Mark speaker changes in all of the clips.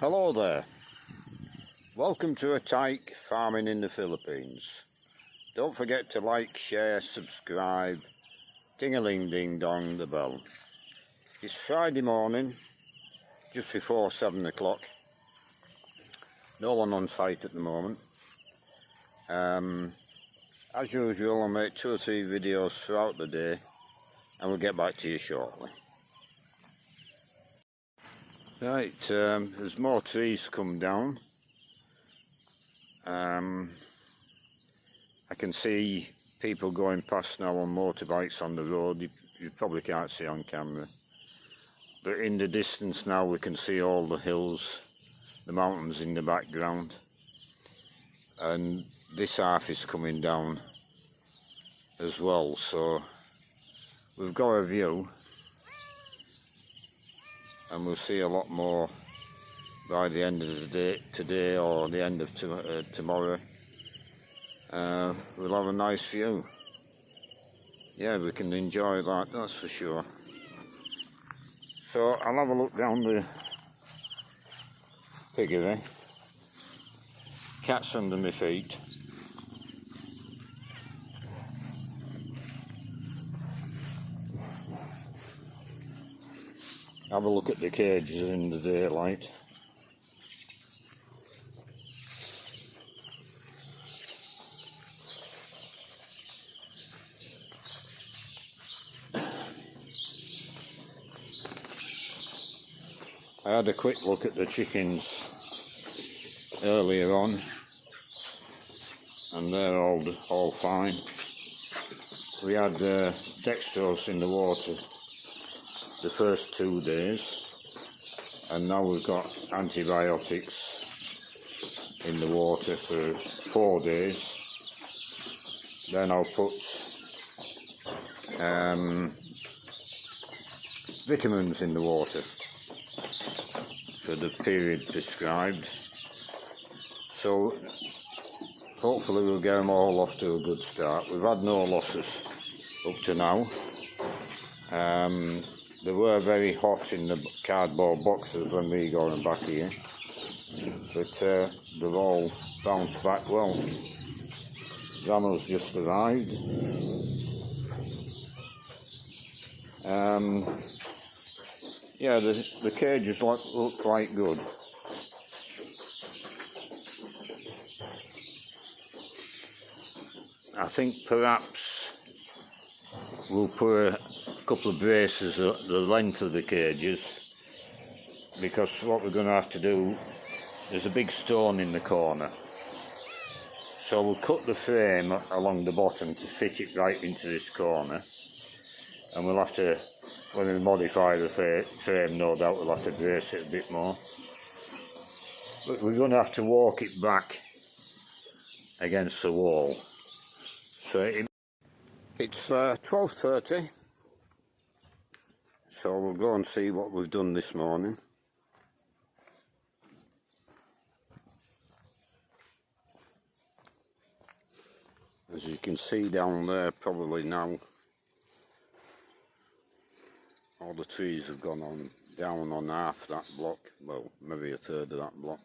Speaker 1: Hello there, welcome to a tyke farming in the Philippines. Don't forget to like, share, subscribe, ting-a-ling ding dong the bell. It's Friday morning, just before 7 o'clock. No one on site at the moment. As usual, I'll make 2 or 3 videos throughout the day and we'll get back to you shortly. Right, there's more trees come down. I can see people going past now on motorbikes on the road. You probably can't see on camera, but in the distance now we can see all the hills, the mountains in the background, and this half is coming down as well, so we've got a view. And we'll see a lot more by the end of the day today, or the end of tomorrow. We'll have a nice view. Yeah, we can enjoy that, that's for sure. So I'll have a look down the piggery. Cat's under my feet. Have a look at the cages in the daylight. I had a quick look at the chickens earlier on, and they're all fine. We had dextrose in the water the first 2 days, and now we've got antibiotics in the water for 4 days. Then I'll put vitamins in the water for the period prescribed. So hopefully we'll get them all off to a good start. We've had no losses up to now. They were very hot in the cardboard boxes when we got them back here, but they've all bounced back well. Rano's just arrived. Yeah, the cages look quite good. I think perhaps we'll put a couple of braces at the length of the cages, because what we're going to have to do, there's a big stone in the corner, so we'll cut the frame along the bottom to fit it right into this corner, and we'll have to, when we modify the frame, no doubt we'll have to brace it a bit more, but we're going to have to walk it back against the wall. So it's 12:30, so we'll go and see what we've done this morning. As you can see down there, probably now, all the trees have gone down on half that block, well, maybe a third of that block.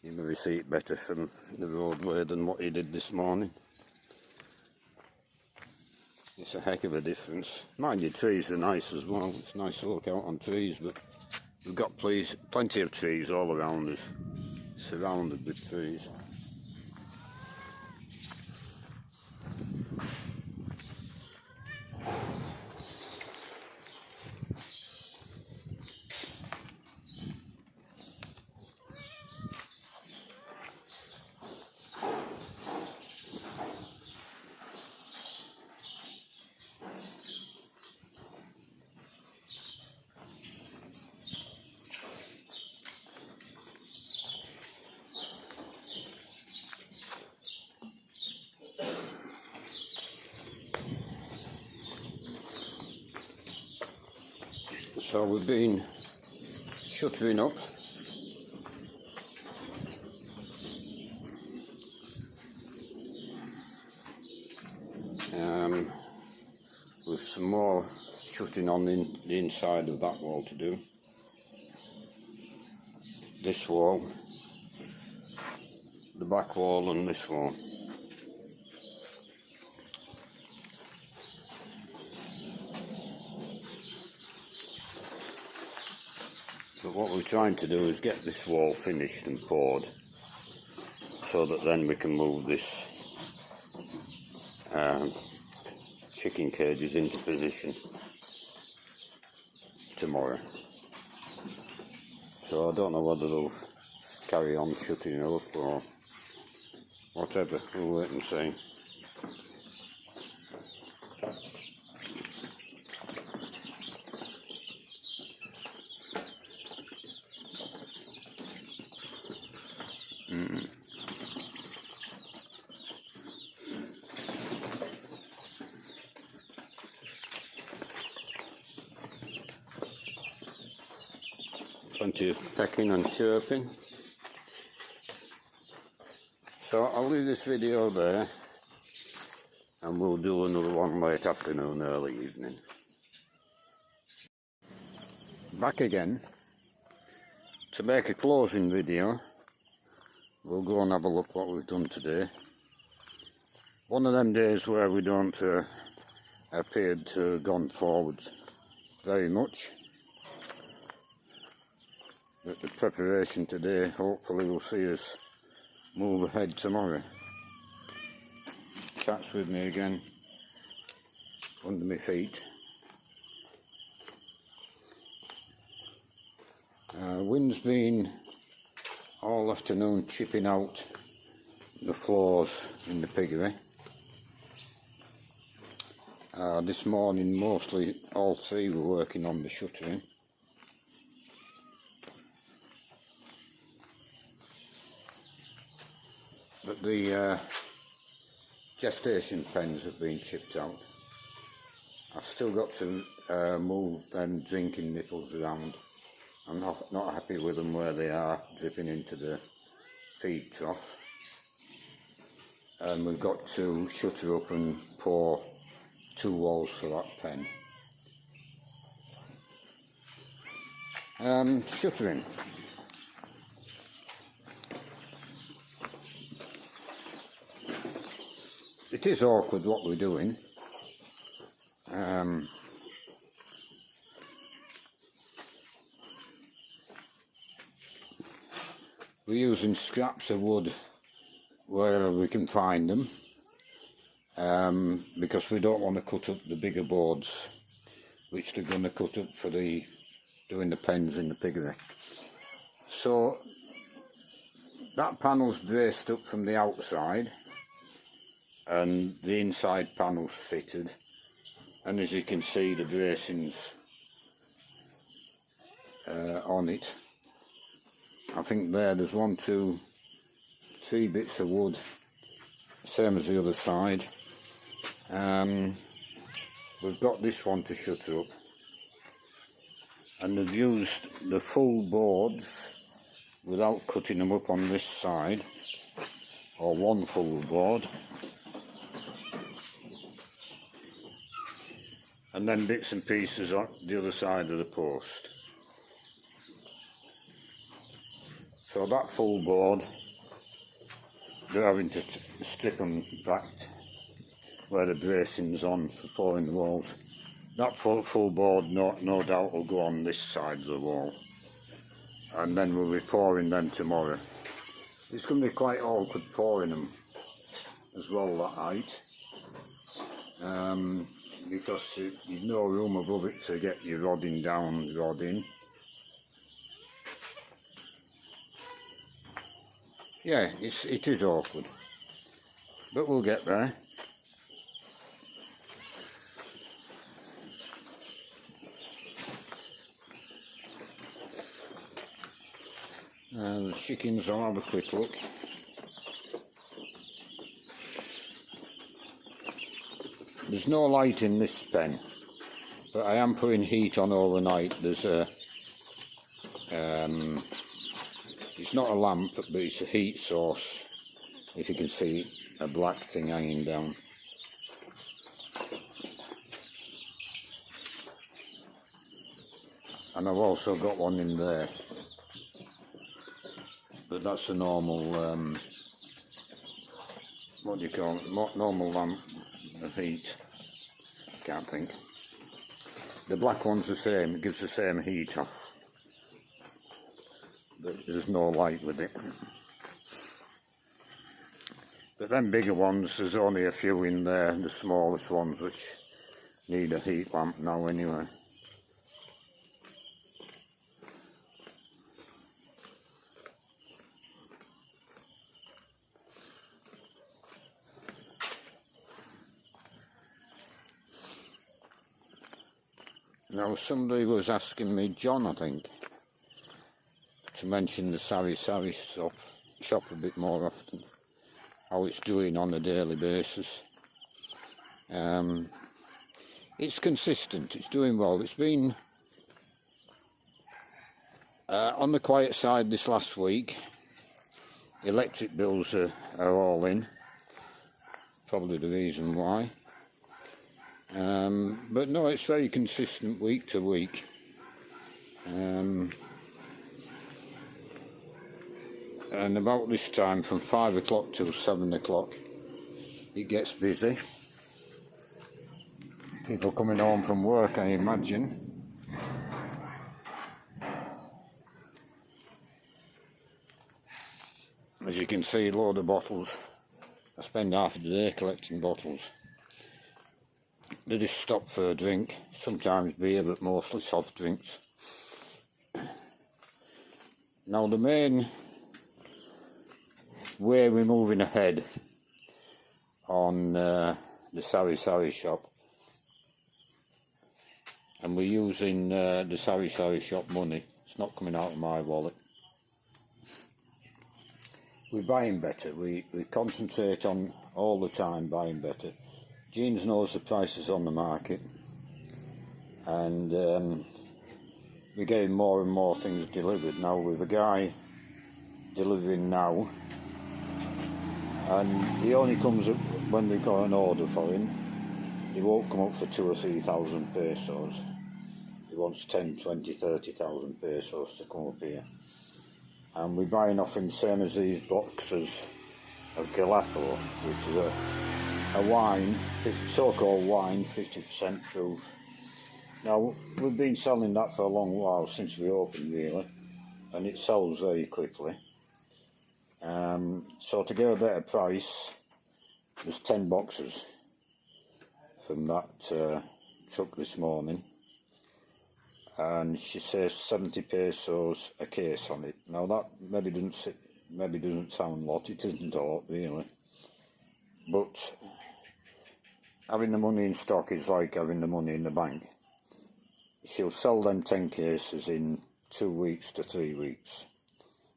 Speaker 1: You maybe see it better from the roadway than what he did this morning. It's a heck of a difference. Mind you, trees are nice as well. It's nice to look out on trees, but we've got plenty of trees all around us, surrounded with trees. So we've been shuttering up. With some more shutting on the inside of that wall to do. this wall, the back wall and this wall. But what we're trying to do is get this wall finished and poured, so that then we can move this chicken cages into position tomorrow. So I don't know whether they'll carry on shutting it up or whatever. We'll wait and see. Plenty of pecking and chirping. So I'll leave this video there, and we'll do another one late afternoon, early evening. Back again to make a closing video. We'll go and have a look what we've done today. One of them days where we don't appear to have gone forwards very much. But the preparation today hopefully will see us move ahead tomorrow. Cat's with me again, under my feet. Wind's been all afternoon chipping out the floors in the piggery. This morning mostly all three were working on the shuttering. But the gestation pens have been chipped out. I've still got to move them drinking nipples around. I'm not happy with them where they are, dripping into the feed trough. And we've got to shutter up and pour 2 walls for that pen. Shuttering. It is awkward what we're doing. We're using scraps of wood wherever we can find them, because we don't want to cut up the bigger boards which they're going to cut up for doing the pens in the piggery. So that panel's braced up from the outside, and the inside panel's fitted, and as you can see the bracings on it. I think there's 1, 2, 3 bits of wood, same as the other side. We've got this one to shutter up, and they've used the full boards without cutting them up on this side, or one full board. And then bits and pieces on the other side of the post. So that full board, they're having to strip them back where the bracing's on for pouring the walls. That full board no doubt will go on this side of the wall. And then we'll be pouring them tomorrow. It's going to be quite awkward pouring them as well, that height. Because you've no room above it to get your rodding down, rod in. Yeah, it is awkward, but we'll get there. The chickens, I'll have a quick look. There's no light in this pen, but I am putting heat on overnight. There's a it's not a lamp, but it's a heat source. If you can see a black thing hanging down. And I've also got one in there. but that's a normal, what do you call it, normal lamp of heat, can't think. The black one's the same, it gives the same heat off, but there's no light with it. But them bigger ones, there's only a few in there, the smallest ones, which need a heat lamp now anyway. Now somebody was asking me, John I think, to mention the Sari shop a bit more often, how it's doing on a daily basis. It's consistent, it's doing well. It's been on the quiet side this last week. Electric bills are all in, probably the reason why. But no, it's very consistent week to week. And about this time, from 5 o'clock till 7 o'clock, it gets busy. People coming home from work, I imagine. As you can see, a load of bottles. I spend half of the day collecting bottles. They just stop for a drink, sometimes beer, but mostly soft drinks. Now the main way we're moving ahead on the Sari shop, and we're using the Sari shop money, it's not coming out of my wallet. We're buying better, we concentrate on all the time buying better. Jeans knows the prices on the market, and we're getting more and more things delivered now, with a guy delivering now, and he only comes up when we got an order for him. He won't come up for 2,000 or 3,000 pesos. He wants 10, 20, 30,000 pesos to come up here, and we're buying off him same as these boxes of Gelato, which is a wine, so-called wine, 50% proof. Now, we've been selling that for a long while, since we opened really, and it sells very quickly. So to get a better price, there's 10 boxes from that truck this morning, and she says 70 pesos a case on it. Now that maybe doesn't sound a lot, it isn't a lot really, but having the money in stock is like having the money in the bank. She'll sell them 10 cases in 2 weeks to 3 weeks.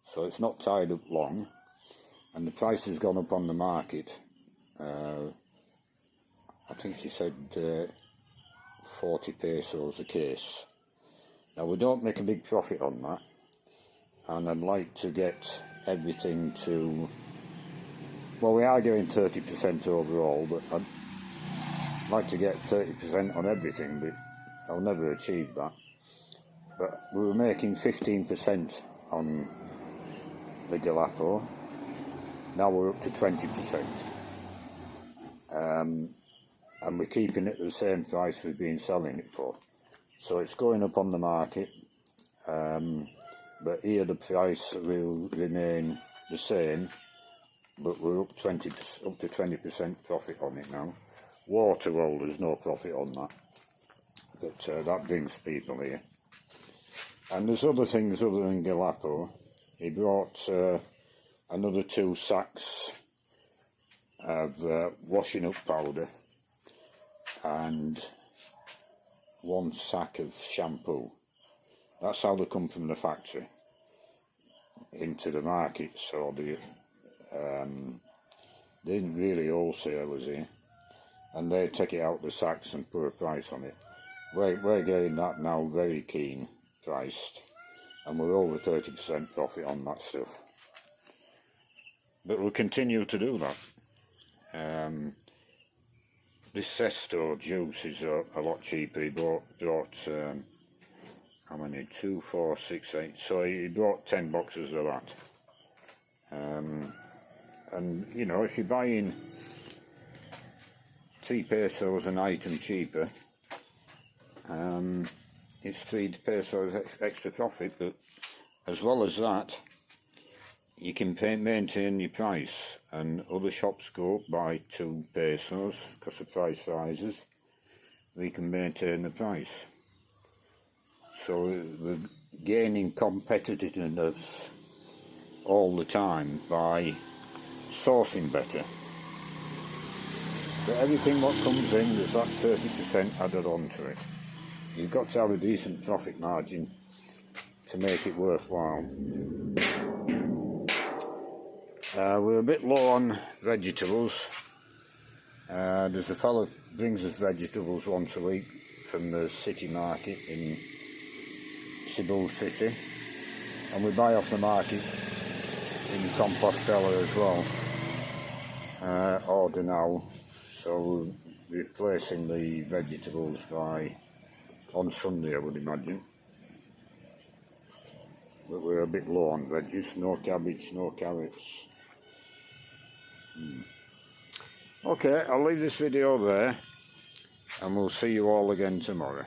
Speaker 1: So it's not tied up long, and the price has gone up on the market. I think she said 40 pesos a case. Now we don't make a big profit on that, and I'd like to get everything to, well, we are getting 30% overall, but I'd like to get 30% on everything, but I'll never achieve that. But we were making 15% on the Gelato, now we're up to 20%. And we're keeping it at the same price we've been selling it for. So it's going up on the market, but here the price will remain the same, but we're up to 20% profit on it now. Water, well, there's no profit on that, but that brings people here. And there's other things other than Gelato. He brought another 2 sacks of washing up powder and 1 sack of shampoo. That's how they come from the factory into the market, so they didn't really wholesalers here, and they take it out the sacks and put a price on it. We're getting that now very keen priced, and we're over 30% profit on that stuff. But we'll continue to do that. This Sesto juice is a lot cheaper. He brought how many? 2, 4, 6, 8. So he brought 10 boxes of that. And you know, if you're buying 3 pesos an item cheaper, it's 3 pesos extra profit, but as well as that, you can maintain your price, and other shops go up by 2 pesos because the price rises. We can maintain the price, so we're gaining competitiveness all the time by sourcing better. But everything what comes in, there's that 30% added on to it. You've got to have a decent profit margin to make it worthwhile. We're a bit low on vegetables. There's a fellow brings us vegetables once a week from the city market in Cebu City, and we buy off the market in Compostela as well. Order now, so we're replacing the vegetables on Sunday, I would imagine. But we're a bit low on veggies. No cabbage, no carrots. Okay, I'll leave this video there, and we'll see you all again tomorrow.